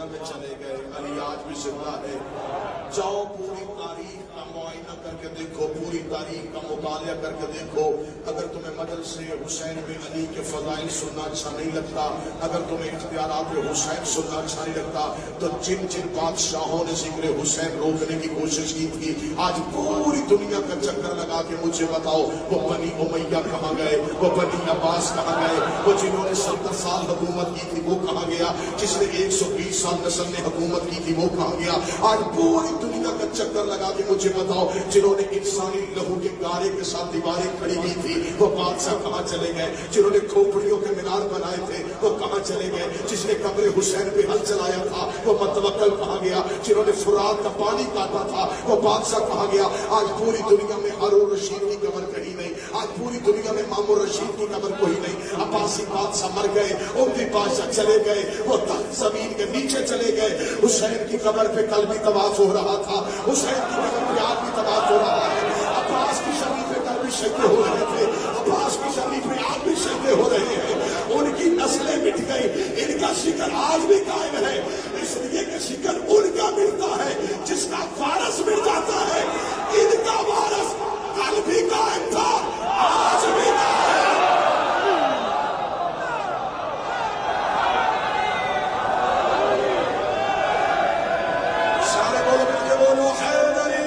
خانہ میں چلے گئے، علی آج بھی زندہ ہے۔ جاؤ پوری تاریخ کا معائنہ کر کے دیکھو، پوری تاریخ کا مطالعہ کر کے دیکھو۔ اگر تمہیں مجلس حسین بن علی کے فضائل سننا اچھا نہیں لگتا، اگر تمہیں اختیارات حسین سننا اچھا نہیں لگتا، تو جن جن بادشاہوں نے ذکر حسین روکنے کی کوشش کی تھی، آج پوری دنیا کا چکر لگا کے مجھے بتاؤ وہ بنی امیہ کہاں گئے، وہ بنی عباس کہاں گئے، وہ جنہوں نے 70 سال حکومت کی تھی وہ کہاں گیا، جس نے 120 سال نسل نے حکومت کی تھی وہ کہاں گیا؟ آج پوری دنیا کا چکر لگا کے مجھے بتاؤ جنہوں نے انسانی لہو کے گارے کے ساتھ دیواریں کھڑی کی تھی وہ بادشاہ کہاں چلے گئے؟ جنہوں نے کھوپڑیوں کے مینار بنائے تھے وہ کہاں چلے گئے؟ جس نے قبر حسین پہ ہل چلایا تھا وہ متوکل کہاں گیا؟ جنہوں نے فرات کا پانی کاٹا تھا وہ بادشاہ کہاں گیا؟ آج پوری دنیا میں ہارون رشید کی قبر کہیں نہیں، آج پوری دنیا میں مامون رشید کی قبر کوئی نہیں۔ عباسی بادشاہ مر گئے، اموی بادشاہ چلے گئے، وہ تخت زمین کے نیچے چلے گئے۔ حسین کی قبر پہ کل بھی طواف ہو رہا تھا، حسین کی قبر پہ آج بھی طواف ہو رہا ہے۔ عباس کی شریف پہ کل بھی سجدے ہو رہے تھے، عباس کی شریف پہ آج بھی سجدے ہو رہے ہیں۔ ان کی نسلیں مٹ گئی، ان کا ذکر آج بھی قائم ہے، اس لیے کہ ذکر ان کا ملتا ہے جس کا وارث مل جاتا ہے۔ ان کا وارث کل بھی قائم تھا، آج بھی قائم ہے۔ سارے بولو مل کے بولو حیدری۔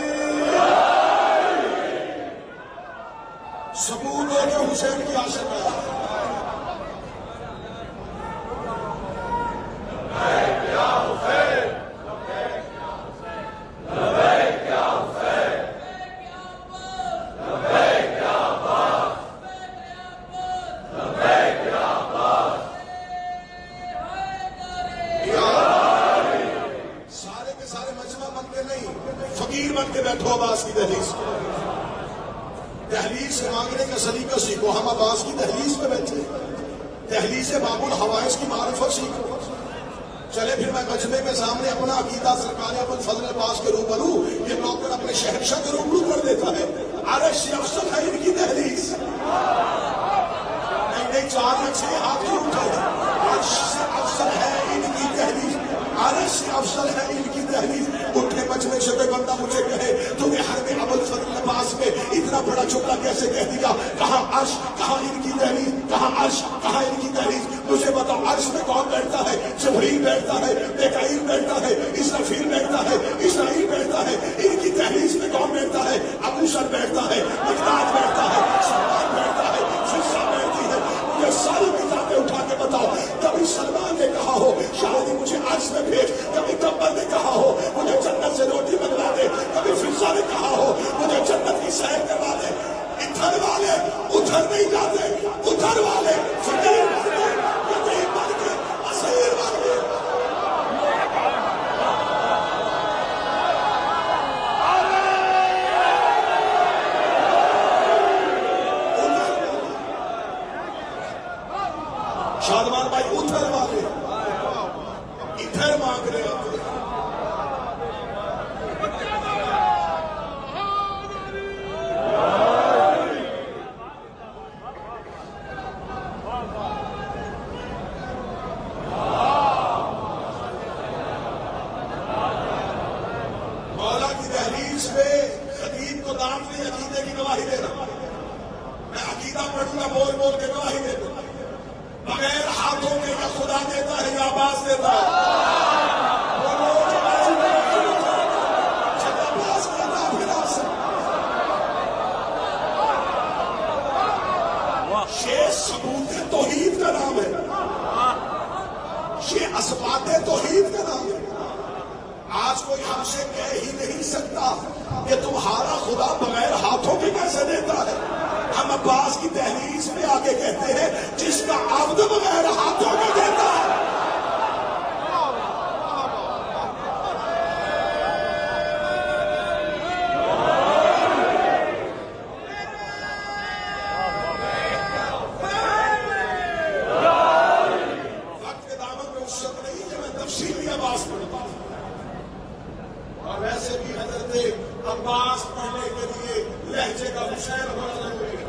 ثبوت ہو کہ حسین کی عاشق ہے۔ فقیر بن کے بیٹھو عباس کی دہلیز، دہلیز سے مانگنے کا سلیقہ سیکھو۔ ہم عباس کی دہلیز پہ بیٹھے، دہلیز باب الحوائج کی معرفت سیکھو۔ چلے پھر میں مجمع کے سامنے اپنا عقیدہ سرکار ابوالفضل عباس کے روبرو یہ نوکر اپنے شہنشاہ کے روبرو کر دیتا ہے۔ عرش سے افضل ہے ان کی دہلیز، نہیں 4 یا 6 ہاتھ کیوں اٹھائے؟ عرش سے افضل ہے ان کی دہلیز، عرش سے افضل ہے ان کی دہلیز۔ اٹھے مجمع سے کوئی بندہ مجھے کہے تمہیں حرم ابوالفضل عباس میں اتنا بڑا جملہ کیسے کہہ دیا؟ کہاں عرش، کہاں ان کی دہلیز، کہاں عرش، کہاں ان کی دہلیز؟ مجھے بتاؤ عرش میں کون بیٹھتا ہے؟ جبرائیل بیٹھتا ہے، میکائیل بیٹھتا ہے، اسرافیل بیٹھتا ہے، اسرائیل بیٹھتا ہے۔ ان کی دہلیز میں کون بیٹھتا ہے؟ ابو ذر بیٹھتا ہے، مقداد بیٹھتا ہے، سلمان بیٹھتا ہے، فضہ بیٹھتی ہے۔ مجھے ساری کتابیں اٹھا کے بتاؤ کبھی سلمان نے کہا ہو شاید مجھے عرش میں بھیج، کبھی کمبر نے کہا ہو مجھے جنت سے روٹی منگوا دے، کبھی فضہ نے کہا ہو مجھے جنت کی سیر کروا دے۔ ادھر والے ادھر نہیں جاتے، ادھر والے فقیر بن کے، یتیم بن کے، اسیر بن کے۔ شادمان بھائی ادھر والے ادھر مانگ رہے ہیں۔ مولا کی دہلیز پہ خطیب کو دام نہیں عقیدے کی گواہی دینا، میں عقیدہ پڑھوں گا بول بول کے گواہی دے دوں، بغیر ہاتھوں کے یا خدا دیتا ہے یا عباس دیتا ہے؟ یہ ثبوت توحید کا نام ہے، یہ اثبات توحید کا نام ہے۔ آج کوئی ہم سے کہہ ہی نہیں سکتا کہ تمہارا خدا بغیر ہاتھوں کے کیسے دیتا ہے۔ ہم عباس کی دہلیز میں آگے کہتے ہیں جس کا عبد بغیر ہاتھوں کے دیتا ہے۔ وقت کے دامن میں اس وقت نہیں کہ میں تفصیلی عباس پڑھتا ہوں، اور ویسے بھی حضرت عباس پڑھنے کے لیے لہجے کا حسین ہونا ضروری ہے۔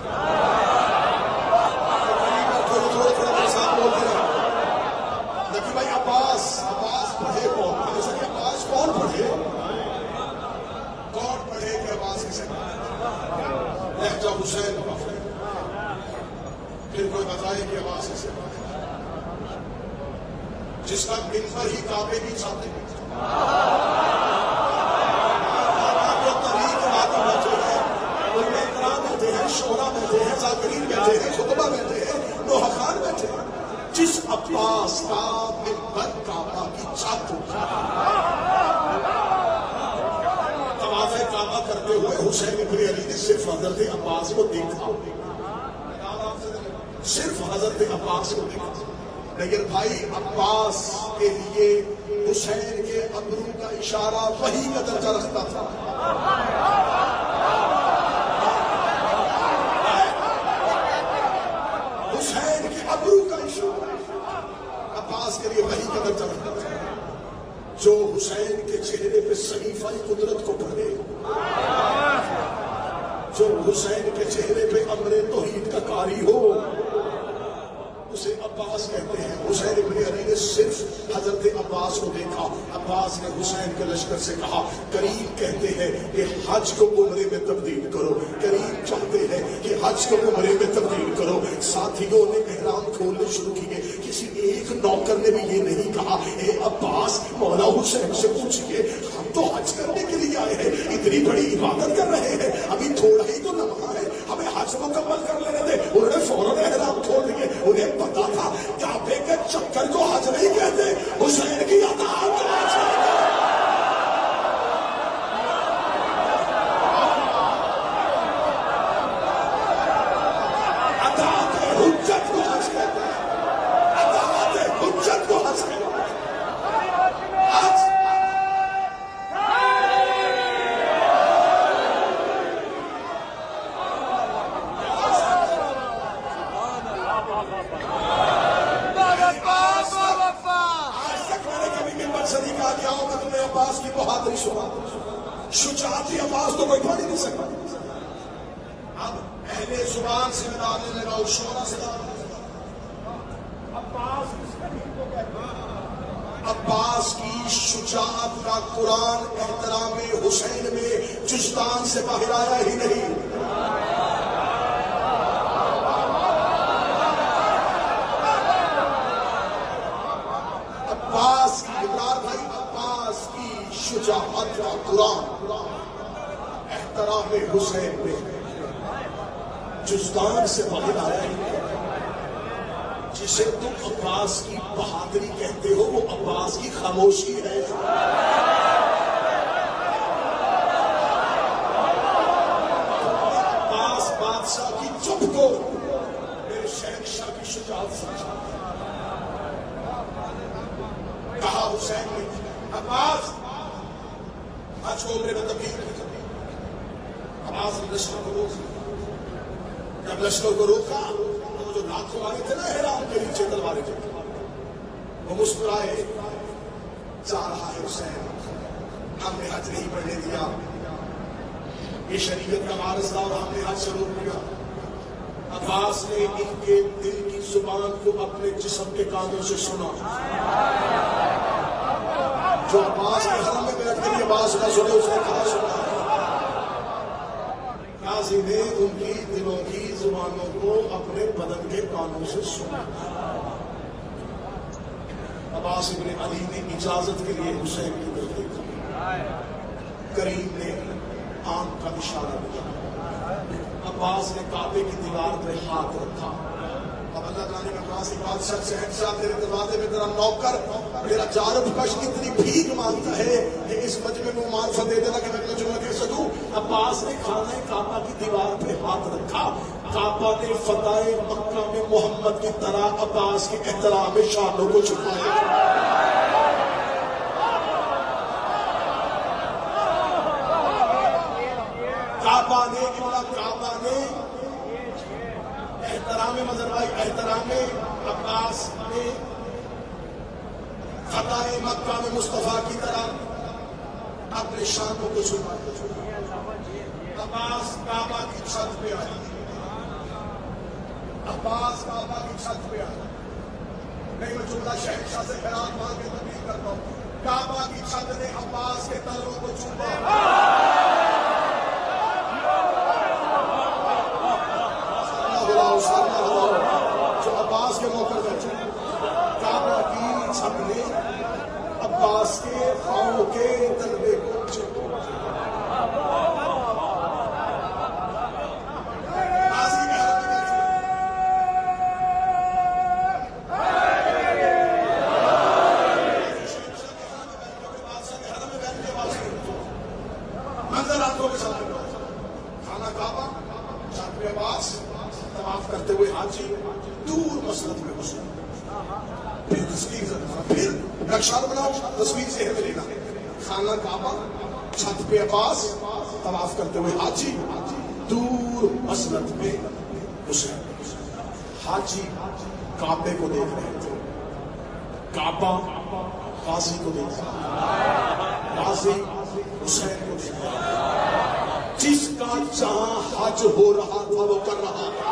تھوڑا تھوڑا میرے ساتھ بولتے رہے نبی بھائی، عباس پڑھے کون؟ عباس کون پڑھے؟ کون پڑھے کہ عباس کسے لہجہ حسین کا؟ پھر کوئی بتائے کہ عباس کسے جس کا منبر ہی کعبے کی چھاتے میں شورا بیٹھے ہیں، ذاکرین بیٹھے ہیں، خطبہ بیٹھے ہیں، نوحہ خان بیٹھے ہیں، جس عباس کا منبر کعبہ کی چھت طواف کعبہ کرتے ہوئے حسین ابن علی نے صرف حضرت عباس کو دیکھا، صرف حضرت عباس کو دیکھا، لیکن بھائی عباس کے لیے حسین کے ابرو کا اشارہ وہی کا درجہ رکھتا تھا۔ حسین کے ابرو کا اشارہ عباس کے لیے وہی کا درجہ رکھتا تھا۔ جو حسین کے چہرے پہ صحیفہ قدرت کو پڑھے، جو حسین کے چہرے پہ امر توحید کا قاری ہو، اسے عباس کہتے ہیں۔ حسین ابن علی نے صرف حضرت عباس کو دیکھا۔ عباس نے حسین کے لشکر سے کہا، کریم کہتے ہیں کہ حج کو عمرے میں تبدیل کرو، کریم چاہتے ہیں کہ حج کو عمرے میں تبدیل کرو۔ ساتھیوں نے احرام کھولنے شروع کیے، کسی ایک نوکر نے بھی یہ نہیں کہا اے عباس مولا حسین سے پوچھئے، ہم تو حج کرنے کے لیے آئے ہیں، اتنی بڑی عبادت کر رہے ہیں، ابھی تھوڑا ہی تو لمحہ ہے، ہمیں حج مکمل کر لینے دے۔ انہوں نے فوراً احرام کھول دیے۔ انہیں پتا تھا کعبے کے چکر کو حج نہیں کہتے، حسین کی اطاعت کو حج کہتے ہیں۔ اطاعت حجت کو حج کہتے ہیں، اطاعت حجت کو حج کہتے ہیں۔ حج عباس کی بہادری سنا، شجاعتی عباس تو کوئی پڑھ نہیں سکتا۔ اب اہل زبان سے ملانے لگا، شورا سے عباس عباس کی شجاعت کا قرآن احترام حسین میں جزدان سے باہر آیا ہی نہیں۔ عباس کی اقرار بھائی، عباس کی شجاعت کا قرآن احترام حسین میں جزدان سے باہر آیا ہے۔ جسے تم عباس کی بہادری کہتے ہو، وہ عباس کی خاموشی ہے۔ عباس بادشاہ کی چپ کو میرے شہنشاہ کی شجاعت سمجھا۔ کہا حسین نے، عباس حج کو عمرے میں تبدیل نہیں کرتی۔ عباس نے لشکر کو روکا۔ جب لشکر کو روکا، وہ جو لاکھوں آئے تھے نا احرام کے نیچے تلواریں جو، وہ مسکرائے، جا رہا ہے حسین، ہم نے حج نہیں پڑھنے دیا، یہ شریعت کا وارث تھا اور ہم نے حج سے روک دیا۔ عباس نے ان کے دل کی زبان کو اپنے جسم کے کانوں سے سنا۔ جو عباس کے حرم میں بیٹھ کر یہ بات نہ سنے، اس نے کہا سنا۔ قاضی نے ان کی دلوں کی زبانوں کو اپنے بدن کے کانوں سے سنا۔ عباس ابن علی نے اجازت کے لیے حسین کی طرف دیکھا۔ کریم نے آنکھ کا اشارہ دیا۔ عباس نے کعبے کی دیوار پہ ہاتھ رکھا۔ اب اللہ تعالیٰ نے عباس کی بادشاہ شہنشاہ تیرے دروازے میں تیرا نوکر میرا جارب کش اتنی بھیک مانگتا ہے کہ اس مجمع میں معرفت دے دینا کہ میں ترجمہ کر سکوں۔ عباس نے خانہ کعبہ کی دیوار پہ ہاتھ رکھا۔ کعبہ نے فتح مکہ میں محمد کی طرح عباس کے احترام شانوں کو چھپایا۔ کعبہ نے احترام مذہبائی احترام عباس نے فتح مکہ میں مصطفیٰ کی طرح اپنے شانوں کو چھپایا۔ عباس کعبہ کی چھت پہ آیا۔ عباس کعبہ کی چھت پہ آیا۔ نہیں میں جملہ شہنشاہ سے خیرات مانگ کے تبلیغ کرتا ہوں۔ کعبہ کی چھت نے عباس کے تلوں کو چوما. جو عباس کے موقع بیٹھے کعبہ کی چھت نے عباس کے پاؤں کے تلوے کو چوما. کرتے ہوئے حاجی دور مسجد میں گھسے. پھر تصویر پھر نقشہ بناؤ, تصویر سے ہے لینا. خانہ کعبہ, چھت پہ عباس, طواف کرتے ہوئے حاجی دور مسجد میں گھسے. حاجی کعبے کو دیکھ رہے تھے, کعبہ غازی کو دیکھ رہا, غازی حسین کو دیکھ رہا. جس کا جہاں حج ہو رہا تھا وہ کر رہا تھا.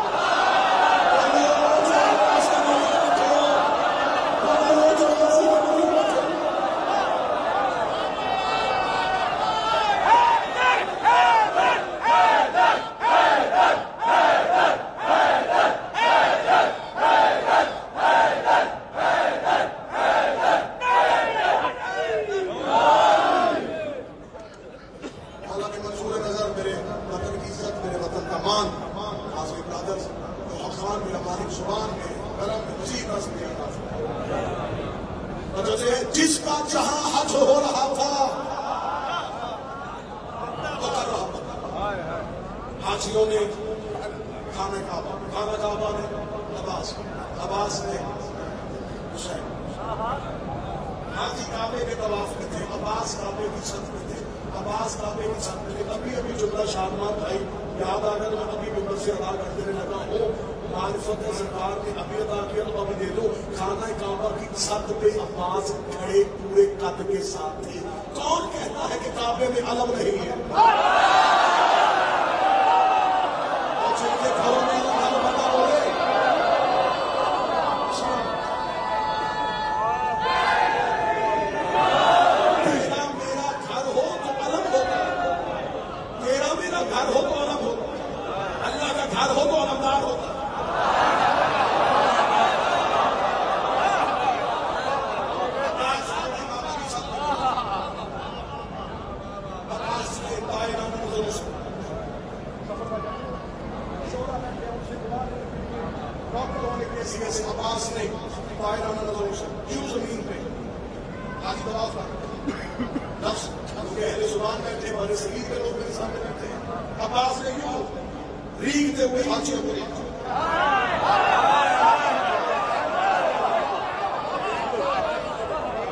جس کا جہاں حج ہو رہا تھا وہ کر رہا تھا. حاجیوں نے خانہ کعبہ نے عباس نے حسین. حاجی کعبے کے طواف میں تھے, عباس کعبے کی چھت میں تھے, عباس کعبے کی چھت میں تھے. ابھی جملہ شادمان بھائی یاد آ کر میں ابھی ممبر سے ادا کر دینے لگا ہوں. معرفت سرکار نے ابھی ادا کیا تو ابھی دے دو. خانہ کعبہ کی چھت پہ عباس کھڑے پورے قد کے ساتھ تھے. کون کہتا ہے کہ کعبے میں علم نہیں ہے؟ جن کے گھروں میں علم بنا ہو رہے تیرا میرا گھر ہو تو علم ہوگا, تیرا میرا گھر ہو تو علم ہوگا, اللہ کا گھر ہو تو علمدار ہوگا. عباس نے طائرانہ نظر یوں زمین پہ حاجی طواف کر نفس کیونکہ اہل زبان بیٹھے بڑے صغیر کے لوگ میرے سامنے بیٹھے ہیں. عباس نے یوں ریگتے ہوئے حاجیوں کو دیکھا.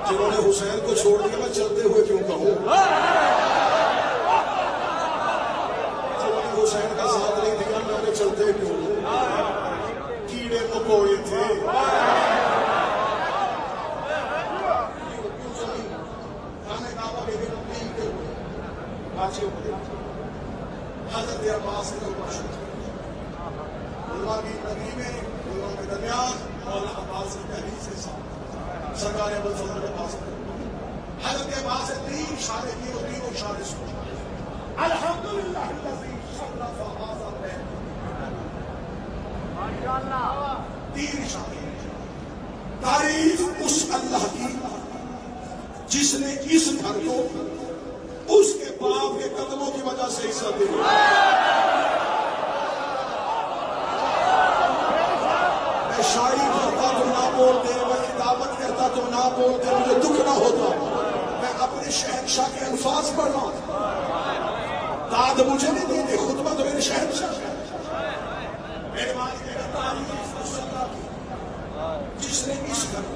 جنہوں نے حسین کو چھوڑ دیا میں چلتے ہوئے کیوں کہوں, جنہوں نے حسین کا ساتھ نہیں دیا میں انہیں چلتے کیوں, کیڑے مکوڑے تھے. حضرت عباس نے علماء کی نگری میں علماء کے درمیان مولانا عباس کی تحریر سے سرکار ابو الفضل عباس حضرت عباس نے 3 اشارے کیے اور 3 اشارے سنے. الحمدللہ الذی شرف هذا البیت, ماشاءاللہ 3 اشارے. تعریف اس اللہ کی جس نے اس گھر کو اس کے باپ کے قدموں کی وجہ سے عزت دی. میں شاعری کرتا تو نہ بولتے, میں کتابت کرتا تو نہ بولتے, مجھے دکھ نہ ہوتا. میں اپنے شہنشاہ کے الفاظ پڑھ رہا ہوں, داد مجھے نہیں دیتے, خطبہ تو میرے شہنشاہ ہے. میرے مالک نے تعریف اس اللہ کی جس نے اس گھر کو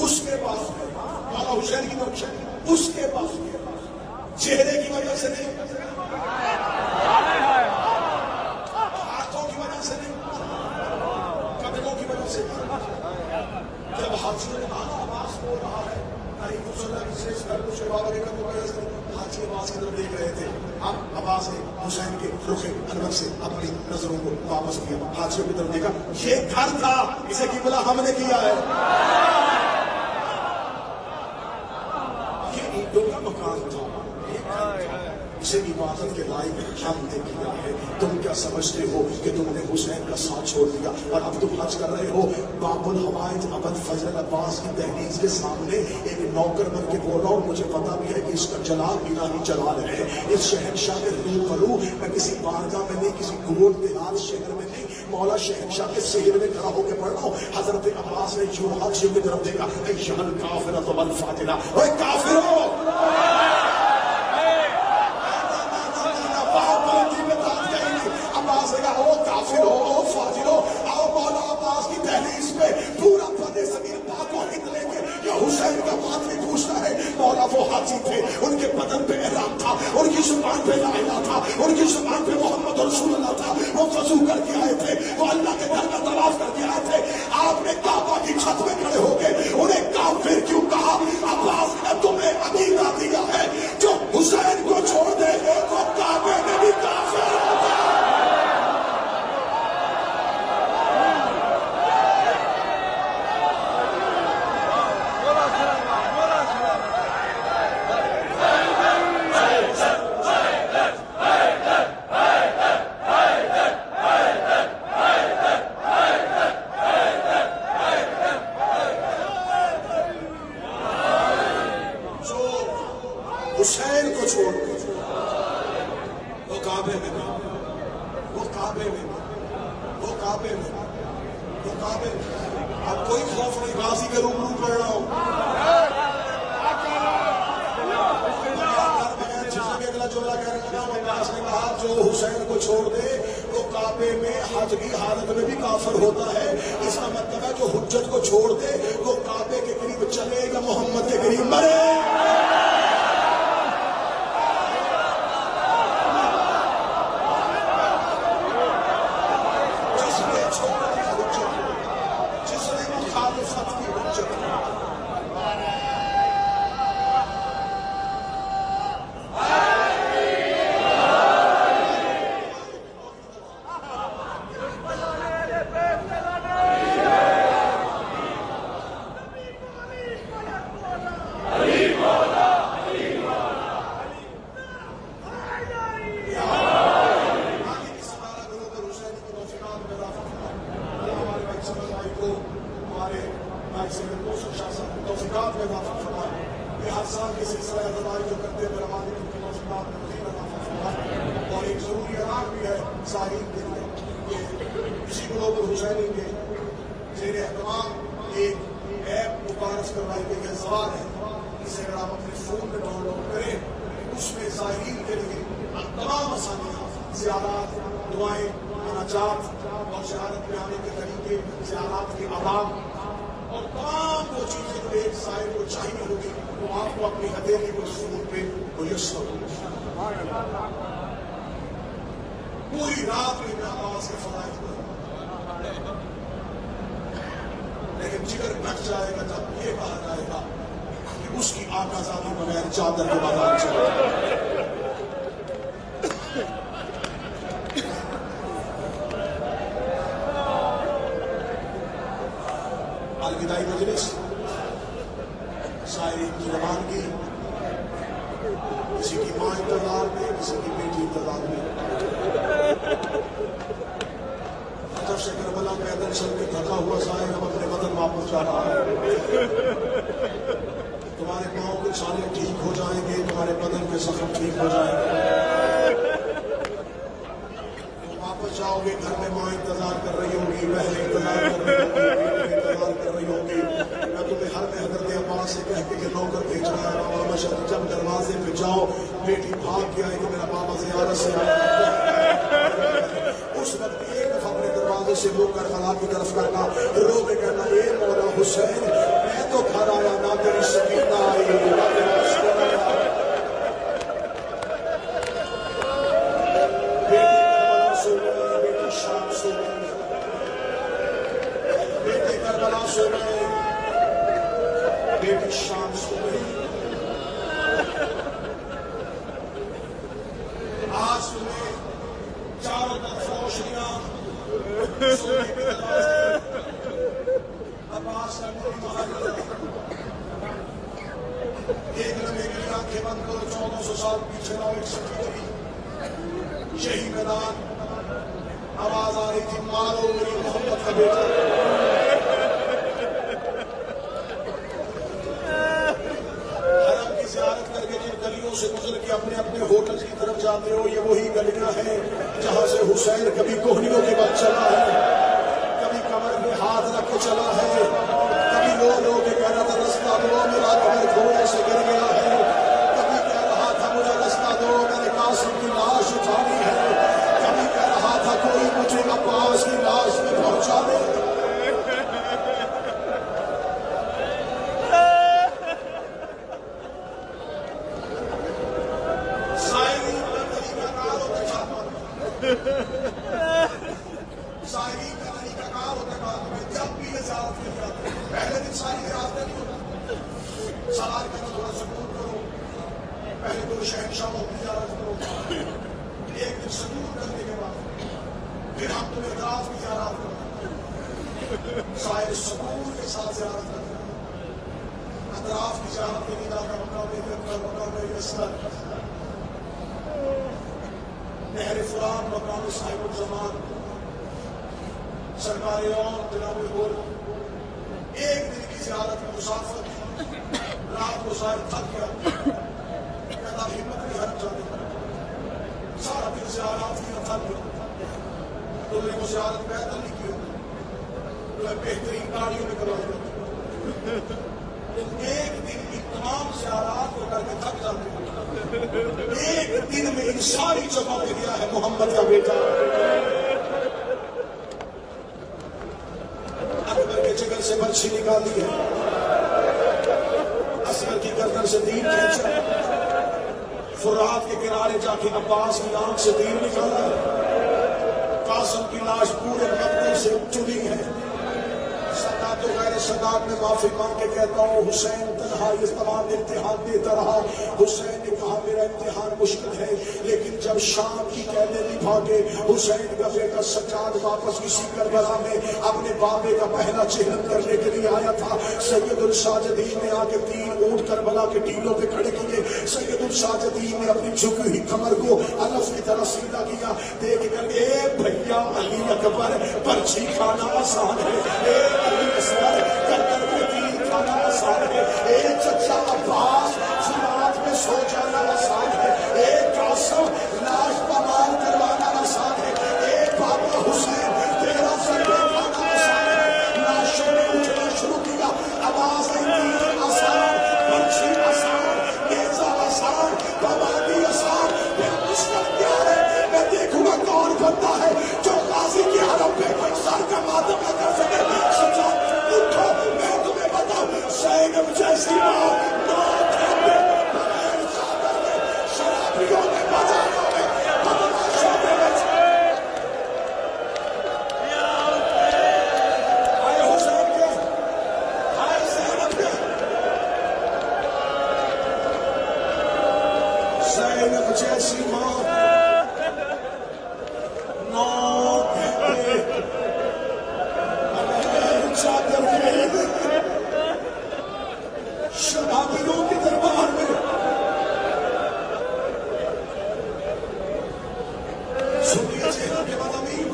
اس کے باپ مولا حسین کی طرف سے اس کے باپ چہرے کی وجہ سے نہیں, ہاتھوں کی وجہ سے نہیں, قدموں کی وجہ سے نہیں. جب حاجی نے کہا عباس بول رہا ہے تعریف اس اللہ کی اس گھر کو شباب کے قدموں کی وجہ سے, حاجی عباس کی طرف دیکھ رہے تھے. اب عباس نے حسین کے رخ انور سے اپنی نظروں کو واپس کیا, حاجیوں کی طرف دیکھا. یہ گھر تھا, اسے قبلہ ہم نے کیا ہے. مردوں کا مکان تھا، اسے عبادت کے لائق ہم نے کیا ہے۔ تم کیا سمجھتے ہو کہ تم نے حسین کا ساتھ چھوڑ دیا اور اب تم حج کر رہے ہو؟ باب الحوائج ابد فضل عباس کی دہلیز کے سامنے ایک نوکر بن کے بول رہا ہوں، مجھے پتا بھی ہے کہ اس کا جلال الہی جلال ہے، اس شہنشاہ کے روبرو میں کسی بارگاہ میں نہیں، کسی گرون دیہات شہر میں نہیں، مولا شہنشاہ کے سجن میں کھڑا ہو کے پڑھ رہا ہوں۔ حضرت عباس نے جو حاجیوں کی طرف دیکھا، ایھا الکافرۃ والفاجرہ، اوے کافرو، او کافر ہو، او فاجر ہو، آؤ مولا عباس کی دہلیز پہ پورا بنے زمین پاک و ہند لے کے یہ حسین کا بات نہیں پوچھتا ہے۔ مولا وہ حاجی تھے، ان کے بدن پہ احرام تھا، ان کی زبان پہ لا الہ تھا، ان کی زبان پہ محمد رسول اللہ تھا، وہ وضو کر کے آئے تھے، وہ اللہ کے گھر کا طواف کر کے آئے تھے۔ آپ نے کعبہ کی چھت میں کھڑے ہو کے انہیں کافر کیوں کہا؟ عباس نے تمہیں عقیدہ دیا ہے جو حسین کو چھوڑ دے وہ کعبے میں بھی کافر ہوگا۔ حسین کو چھوڑ دے وہ کعبے میں نہیں، وہ کعبے میں نہیں، وہ کعبے میں، وہ کعبے میں۔ اب کوئی خوف نہیں، غازی کے روبرو پڑھ رہا ہوں۔ اگلا جملہ کہنے لگا، عباس نے کہا جو حسین کو چھوڑ دے وہ کعبے میں حج کی حالت میں بھی کافر ہوتا ہے۔ اس کا مطلب ہے جو حجت کو چھوڑ دے وہ کعبے کے قریب چلے یا محمد کے قریب مرے۔ اور ایک ضروری اعلان بھی ہے ساحل کے لیے، اسی گلوبل حسینی کے زیر اہتمام ایک ایپ متعارف کروائی گئی ہے، زوال ہے، اسے اگر آپ اپنے فون میں ڈاؤن لوڈ کریں، اس میں زائرین کے لیے تمام آسانیاں، زیارات، دعائیں، مناجات اور زیارت میں آنے کے طریقے، زیارات کے آداب اور تمام وہ چیزیں جو ایک زائر کو چاہیے ہوگی وہ آپ کو اپنی ہتھیلی کو فون پہ میسر ہوگی۔ پوری رات میں آواز کے فضائل پر، لیکن جگر بچ جائے گا جب یہ کہا جائے گا کہ اس کی آقا زادی بغیر چادر کے بازار چلے۔ الوداعی مجلس شاعری کی روانگی، کسی کی ماں انتظار میں، کسی کی بیٹی انتظار میں، طرف سے کربلا پیدل چل کے تھکا ہوا شاعر اب اپنے وطن واپس جا رہا ہے۔ تمہارے پاؤں کے چھالے ٹھیک ہو جائیں گے، تمہارے بدن کے زخم ٹھیک ہو جائیں گے، تم واپس جاؤ گے، گھر میں ماں انتظار کر رہی ہوگی، بہن انتظار کر رہی ہوگی، بیٹی انتظار کر رہی ہوگی۔ میں تمہیں ہر میں حضرت عباس سے کہہ کے کہ نوکر بھیج رہا ہے، بابا مشہد جب دروازے پہ جاؤ بیٹی بھاگ کے آئے کہ میرا بابا زیارت سے آیا ہے، اس وقت ایک دفعہ اپنے دروازے سے منہ کر خلا کی طرف کرنا، رو کے کہنا اے مولا حسین میں تو گھر آیا نہ تیری سکینہ آئی نہ تیرا عشق آیا۔ بیٹی کربلا سو گئی، بیٹی شام سو گئی، بیٹی کربلا سو گئی، بیٹی شام سو گئی۔ آج تمہیں چاروں طرف روشنیاں سونے کی دروازے عباس کا نور محل آنکھیں بند کرو، 1400 سال پیچھے لاؤ، ایک سچی لگی یہی میدان، آواز آ رہی تھی مارو میری محمد کا بیٹا۔ حرم کی زیارت کر کے جن گلیوں سے گزر کے اپنے اپنے ہوٹل کی طرف جاتے ہو، یہ وہی گلیاں ہیں جہاں سے حسین کبھی کوہنیوں کے بعد چلا ہے، کبھی کمر میں ہاتھ رکھ کے چلا ہے، کبھی لو کے کہہ رہا تھا رستہ دو، میرا کمر گھوڑے سے گر گیا ہے، کبھی کہہ رہا تھا مجھے رستہ دو، میں نے قاسم کی لاش اٹھانی ہے، کبھی کہہ رہا تھا کوئی مجھے عباس کی لاش میں پہنچا دے۔ ظاہری کا طریقہ کار ہوتا ہے، بعد میں جب بھی یہ زیارت کی جاتی ہے پہلے دن ساری زیارت نہیں ہوتا، سوال کرنا تھوڑا سکون کرو، پہلے تو شہنشاہوں کی زیارت کرو، ایک دن سکون کرنے کے بعد پھر ہم تمہیں اطراف کی زیارت کرو، ظاہر سکون کے ساتھ زیارت کرنا، اطراف کی زیارت کے لیے کا مقام نہر فرات مقام صاحب الزمان سرکار جناب الغور، ایک دن کی زیارت میں مسافر رات کو ظاہر تھک گیا، کہتا ہمت نہیں ہٹ جاتی، سارا دن زیارات کی تھک گیا، تم نے وہ زیارت بہتر نہیں کی ہوتی، تمہیں بہترین گاڑیوں میں کروائی ہوتی، تم ایک دن کی تمام زیارات کو کر کے تھک جاتے ہو، ایک دن میں ان ساری جگہوں پہ گیا ہے محمد کا بیٹا۔ اکبر کے جگر سے برچھی نکالی ہے، اصغر کی گردن سے تیر کھینچا، فرات کے کنارے جا کے عباس کی آنکھ سے تیر نکالا، قاسم کی لاش پورے مقدر سے چلی ہے، سداد و غیر سداد میں معافی مانگ کے کہتا ہوں حسین تنہا اس تمام امتحان دیتا رہا، حسین نے کہا میرا امتحان مشکل ہے، لیکن جب شام کی قیدیں نبھا کے حسین کا بیٹا سجاد واپس اسی کربلا میں اپنے بابے کا پہلا چہرہ کرنے کے لیے آیا تھا، سید الساجدین نے آ کے 3 اونٹ کربلا کے ٹیلوں پہ کھڑے کیے، سید الساجدین نے اپنی جھکی ہوئی کمر کو الف کی طرح سیدھا کیا، دیکھ کر اے بھیا علی اکبر پرچھی کھانا آسان ہے، اے علی اصغر گردن پہ تیر کھانا آسان ہے، اے چچا عباس جماعت میں سو جانا آسان ہے، اے قاسم لاش پامال کروانا آسان ہے، اے بابا حسین تیرا سر پہ کھانا آسان ہے، لاشوں نے اٹھنا شروع کیا، آواز آئی تیر آسان، پرچھی آسان، نیزہ آسان، کمانی آسان، پھر مشکل کیا ہے؟ میں دیکھوں گا کون بنتا ہے جو قاضی کی حرم پہ سر کا ماتم نہ کر سکے، سچا اٹھو میں تمہیں بتاؤں، زینب جیسی ماں موت ہے بغیر چادر میں، شرابیوں میں، بازاروں میں، بدماشوں میں ہائے حسین کے، ہائے زینب کے، زینب جیسی ماں موت ہے بغیر چادر میں، شرابیوں کے دربار میں۔ سنیے چہروں کے بعد امین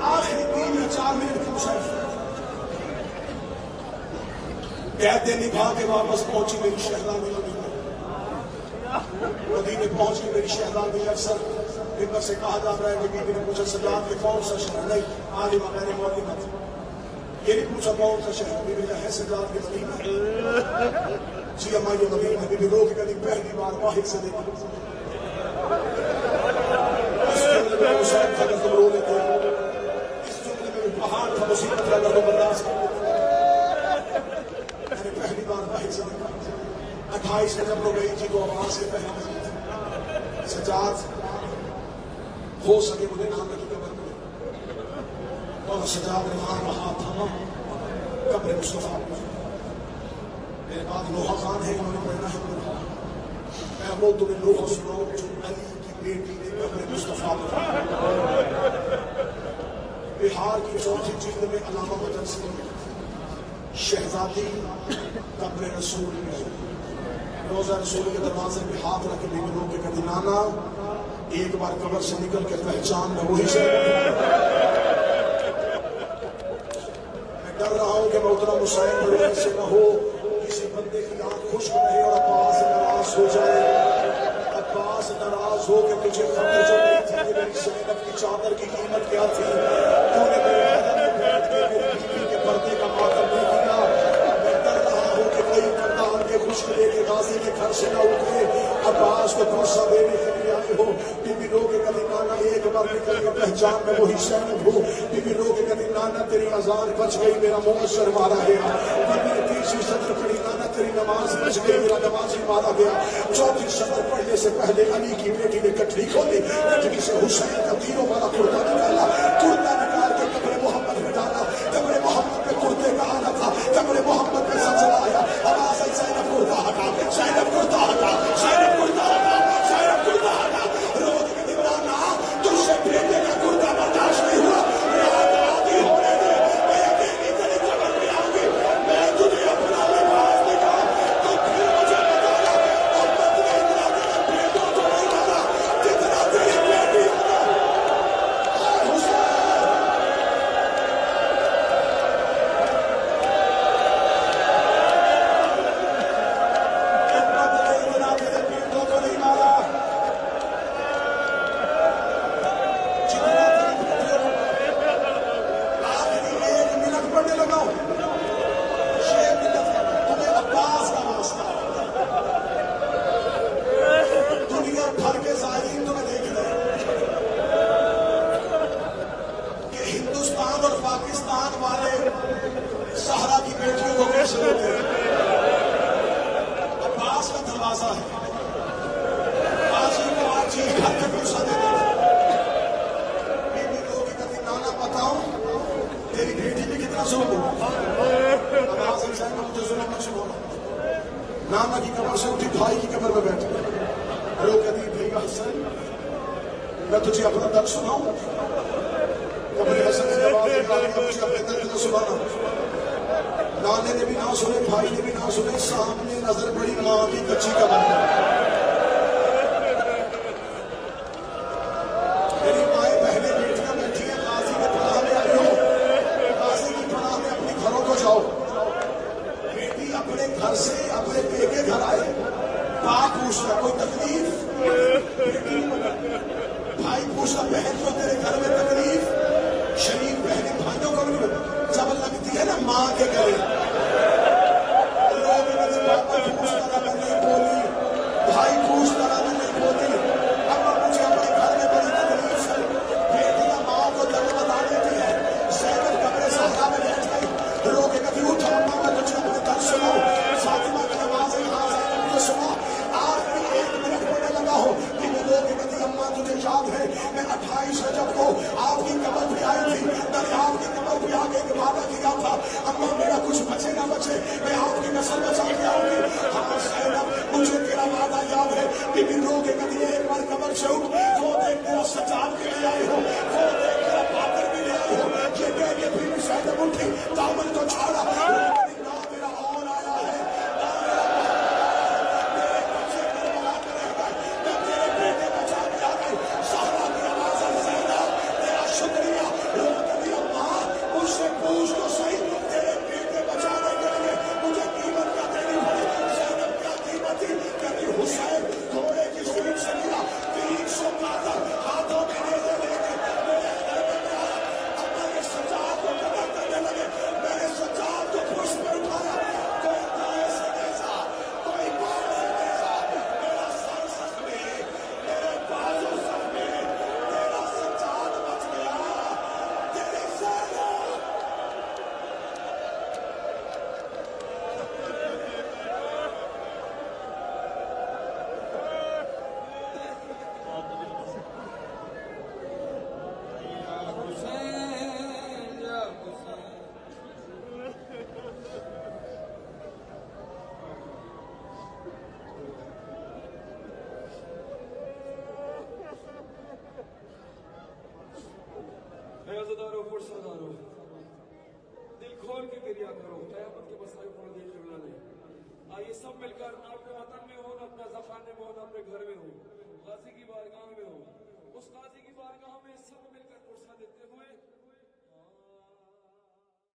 آخری 3 یا 4 منٹ کی مشاہد قیدیں نبھا کے واپس پہنچی میری شہزادی مدینے پہنچ کے میری شہزادی اکثر ممبر سے کہا جاتا ہے کہ بیوی نے پوچھا سجاد کے کون سا شہر، نہیں عالمہ میں نے معلومہ تھی، یہ نہیں پوچھا کون سا شہر، بیوی نے ہے سجاد کے مدینہ، جی اما یہ مدینہ، بیوی رو کے کہتی پہلی بار واحد سے دیکھی، اس جملے میں حسین تھا اگر تم رو لیتے، اس جملے میں پہاڑ تھا مصیبت تھا اگر تم برداشت کرتے، میں نے پہلی بار واحد سے دیکھا، 28 میں جب رو گئی تھی تو آواز سے پہلی سجاد ہو سکے مجھے نام کی قبر میں، اور سجاد نے وہاں رہا تھا قبر مصطفیٰ، میرے بعد لوہا خان ہے انہوں نے پڑھنا ہے، میں وہ تمہیں لوہا سناؤں جو علی کی بیٹی نے قبر مصطفیٰ میں، بہار کی 4 جلد میں علامہ وجن سے شہزادی قبر رسول میں، روزہ رسول کے دروازے پہ ہاتھ رکھ کے بیوی رو کے کہتی نانا ایک بار قبر سے نکل کے پہچان میں وہی سے میں ڈر رہا ہوں کہ میں اتنا مسائل پڑھوں ایسے نہ ہو کسی بندے کی آنکھ خشک رہے اور عباس ناراض ہو جائے، عباس ناراض ہو کہ تجھے خبر جو نہیں تھی کہ میری زینب کی چادر کی قیمت کیا تھی، تو نے میرے قدم میں بیٹھ کے میری بیوی کے پردے کا ماتم نہیں کیا۔ میں ڈر رہا ہوں کہ کوئی بندہ آنکھیں خشک لے کے غازی کے گھر سے نہ اٹھے، عباس کو پرسہ دینے کے لیے آئی ہو۔ بیوی رو کے کہتی نانا ایک بار نکل کے پہچان میں وہی زینب ہوں۔ بیوی رو کے کہتی نانا تیری اذان بچ گئی، میرا مؤثر مارا گیا۔ بیوی نے تیسری صدر پڑھی نانا تیری نماز بچ گئی، میرا نمازی مارا گیا۔ چوتھی صدر پڑھنے سے پہلے علی کی بیٹی نے کٹھری کھولی، کٹھری سے حسین کا تینوں والا کرتا نکالا، کرتا نکال کے قبر محمد میں ڈالا۔ قبر محمد میں کرتے کا آنا تھا، قبر محمد میں زلزلہ آیا، آواز آئی زینب کرتا ہٹا، زینب کرتا ہٹا، زینب کرتا ہٹا، زینب کرتا ہٹا۔ رو کے کہتی نانا تجھ سے بیٹے کا کرتا برداشت نہیں ہوا، رات آدھی ہونے دے، میں اکیلی تیری قبر میں آؤں گی، میں تجھے اپنا لباس دکھا تو پھر مجھے بتانا محمد نے اتنا تیرے بیٹوں کو نہیں مارا جتنا تیری بیٹی حسین۔ ہندوستان اور پاکستان والے سہرا کی بیٹیوں کو کیسے ہوتے ہیں؟ عباس کا دروازہ ہے، بازی کو آج ہی گھر میں پوچھا دیتے تھے۔ بیوی رو کے کہتی نانا بتاؤں تیری بیٹی میں کتنا ظلم ہوا؟ عباس حسین کا مجھے ظلم نہ چھوڑا۔ نانا کی قبر سے اٹھی، بھائی کی قبر میں بیٹھ گئی۔ رو کہتی بھیا حسین میں تجھے اپنا درد سناؤں؟ قبر حسن نے جواب دیا مجھے اپنے درد نہ سنانا۔ نانے نے بھی نہ سنے، بھائی نے بھی نہ سنے، سامنے نظر پڑی ماں کی کچی قبر میں۔ میری مائیں بہنیں بیٹیاں بیٹھی ہیں، غازی کے پناہ میں آئی ہو، غازی کی پناہ میں اپنے گھروں کو جاؤ۔ بیٹی اپنے گھر سے اپنے پے کے گھر آئے، باپ پوچھتا کوئی تکلیف؟ بھائی پوچھتا بہن کو تیرے گھر میں تکلیف؟ شریف بہنیں بھائیوں کو بھی جب لگتی ہے نا ماں کے گلے، لوگ پاپا پوچھتا رہا میں نہیں بولی، بھائی پوچھتا رہا میں نہیں بولی، اما مجھے اپنے گھر میں بڑی تکلیف ہے۔ بیٹیاں ماں کو درد بتا دیتی ہے۔ زینب قبر صحرا میں بیٹھ گئی، رو کے کبھی اٹھا اما میں تجھے اپنے درد سناؤں۔ فاطمہ کی آواز ہے ہاں زینب کو سنا، آخری 1 منٹ پڑنے لگا ہو۔ رو کے کہتی اما تجھے یاد ہے میں 28 رجب کو آپ کی قبر پہ آئی تھی، میں نے آپ کی قبر پہ آ کے ایک وعدہ کیا تھا اما میرا کچھ بچے نہ بچے میں آپ کی نسل بچا کے آؤں گی۔ ہاں زینب مجھے تیرا وعدہ یاد ہے۔ بیوی رو کے کہتی ایک بار قبر سے اٹھ، وہ دیکھ تیرا سجاد بھی لے آئی ہو، وہ دیکھ تیرا پاتر بھی لے آئی ہو۔ یہ کہہ کے بیوی زینب اٹھی، دامن کو چھاڑا، نہ میرا اون آیا ہے نہ میرا میرے بچے کربلا میں رہ گئے، میں تیرے بیٹے بچا کے آ گئی۔ سہرا کی آواز ہے زینب تیرا شکریہ۔ رو کہتی اماں مجھ سے پوچھ تو صحیح تیرے بیٹے بچانے کے لیے مجھے قیمت کیا دینی پڑی؟ زینب کیا قیمت تھی؟ کہتی حسین گھوڑے کی سوٹ سے ملا 300 قاتل ہاتھوں میں نیزے لے کے میرے گھر میں آیا، اما نے سجاد کو قتل کرنے لگے، میں نے سجاد کو پشت پر اٹھایا، کوئی دائیں سے نیزا کوئی بائیں سے نیزا، میرا سر زخمی میرے بازو زخمی، تیرا سجاد بچ گیا، تیری زینب۔ عزادارو پرسادارو دل کھول کے گریا کرو، قیامت کے مسائل کو دیکھ لینا نہیں۔ آئیے یہ سب مل کر نہ اپنے وطن میں ہو، نہ اپنا خانے میں ہو، نہ اپنے گھر میں ہو. غازی کی بات